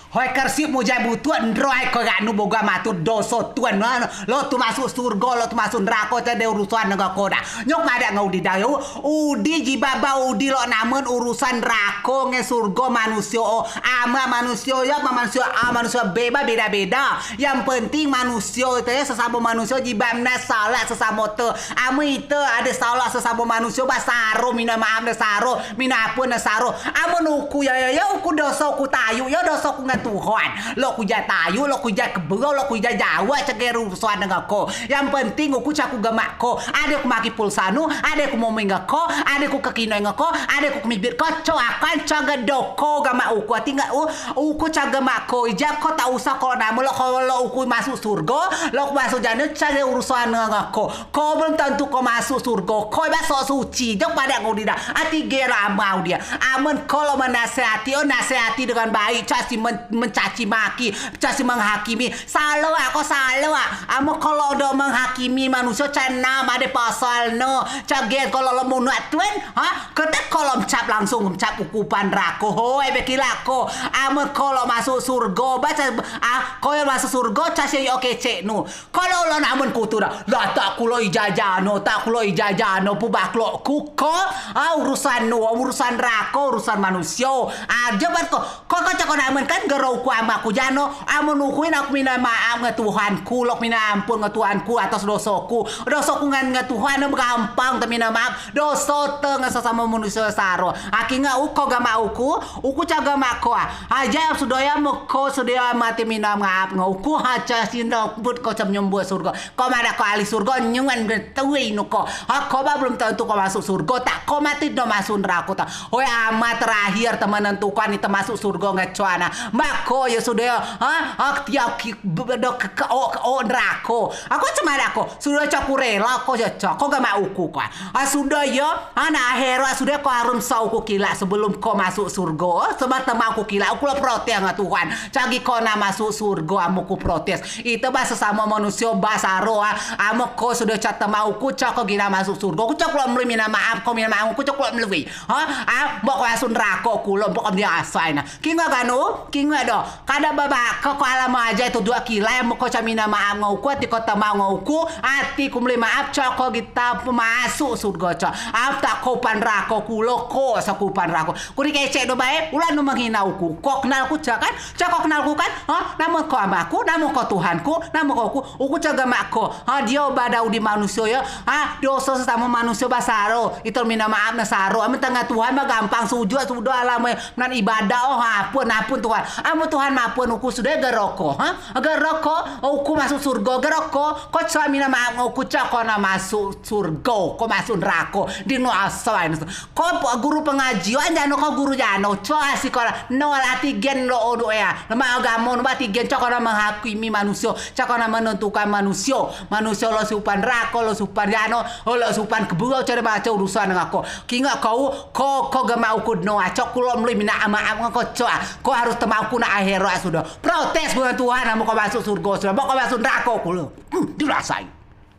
Hoi kersip mu jai butuan ndroi ko gak nu boga matu doso tuan lo tu masuk surga lo tu masuk neraka te de urusan dengan ko dah. Nyok ada ngau di dayu udi jibaba udi lo namun urusan neraka nge surga manusia ama manusia ya manusia A manusia B beda-beda. Yang penting manusia itu ya sesama manusia jibamna salah sesama te. Ami itu ada salah sesama manusia basaro mina maaf na saro mina pun na saro. Amun uku ya uku dosa ku tayu ya dosa ku Tuhan, lo kuja tayu, lo kuja keberau, lo kuja jawa, cegah urusan dengan ko. Yang penting aku caku gamak ko. Ada aku maki pulsanu, ada aku mau menggak ko, ada aku kekino ngako, ada aku kemibir ko. Coakan caga doko gamak uku. Tinggal uku caga mak ko. Ijab ko tak usah kalau nama lo kalau uku masuk surga, lo masuk jannah caga urusan dengan ko. Ko belum tentu ko masuk surga. Ko basok suci, jok pada kau tidak. Ati gera mau dia. Amun kalau menasihati, nasihati dengan baik, casi mencaci maki, caci menghakimi. Salah aku salah. Amo kalau do menghakimi manusia cina ada pasal no. Caget kalau lo mau tuan, ketek kalau cap langsung cap ukupan rako. Hoi bekilako. Amo kalau masuk surga baca kalau masuk surga caci oke cek nu. Kalau lo namun kutura, lah tak kulo ijajano, tak kulo ijajano pubak lo kuko. Urusan nu, urusan rako, urusan manusia. Jabat kok cakap namun kan gerau ku ama ku jano amun ukuin aku minta maaf nge Tuhanku lok minta ampun nge Tuhanku atas dosaku ngan nge Tuhan gampang tapi minta maaf dosa te nge sesama manusia saro aki nggak uko gama uku caga mako aja sudaya meko sudaya mati minta maaf nge uku aja sinda but kau cam nyembuat surga kau ada kau ahli surga nyungan betui nuko kau belum tentu kau masuk surga tak kau mati do masuk neraka tak hoi amat terakhir teman nentukan itu masuk surga ngecuana mako ya sudah tiap neraka aku cuma aku sudah caku rela kau cocok kau gak mau ku kau sudah ya anak akhirat sudah kau harus sauku kila sebelum kau masuk surga sebab tema aku kila aku protes dengan Tuhan cagi kau nak masuk surga amu ku protes itu bahasa sama manusia bahasa roh amu kau sudah cat mau ku cok kau gila masuk surga aku cok lo melui minta maaf kau minta maaf aku cok lo melui mau kau masuk neraka ku lo mau kau dia asain kinga kanu kinga do kada baba kau alam aja itu dua kila yang mau camina maaf ngau ku ati kota mau ngau ku ati kumli maaf coko kita masuk surga cok tak kopan rako kulo ko sakupan rako kuri kecek do bae ulan nu menghina uku kok kenal ku kan cok kenal ku kan namun kau amaku namun kau Tuhanku namun kau uku caga makko dia badau di manusia ya dosa sesama manusia basaro itu minta maaf na saro amun tengah Tuhan mah gampang sujud sudah alam nan ibadah apun Tuhan amun Tuhan maafun uku sudah geroko geroko uku masuk surga geroko kau cuma minta maaf uku cok na masuk surga kau masuk neraka di no asain kau guru pengajian jano kau guru jano coba sih kau no lati gen lo odo ya nama agama no lati gen cok na menghakimi manusia cok na menentukan manusia lo supan neraka lo supan jano lo supan kebuau cari baca urusan dengan kau kinga kau gak mau ku no cok kulo meli minta maaf kau coba kau harus temauku na akhirat sudah protes dengan Tuhan mau kau masuk surga sudah mau kau masuk neraka kulo dirasain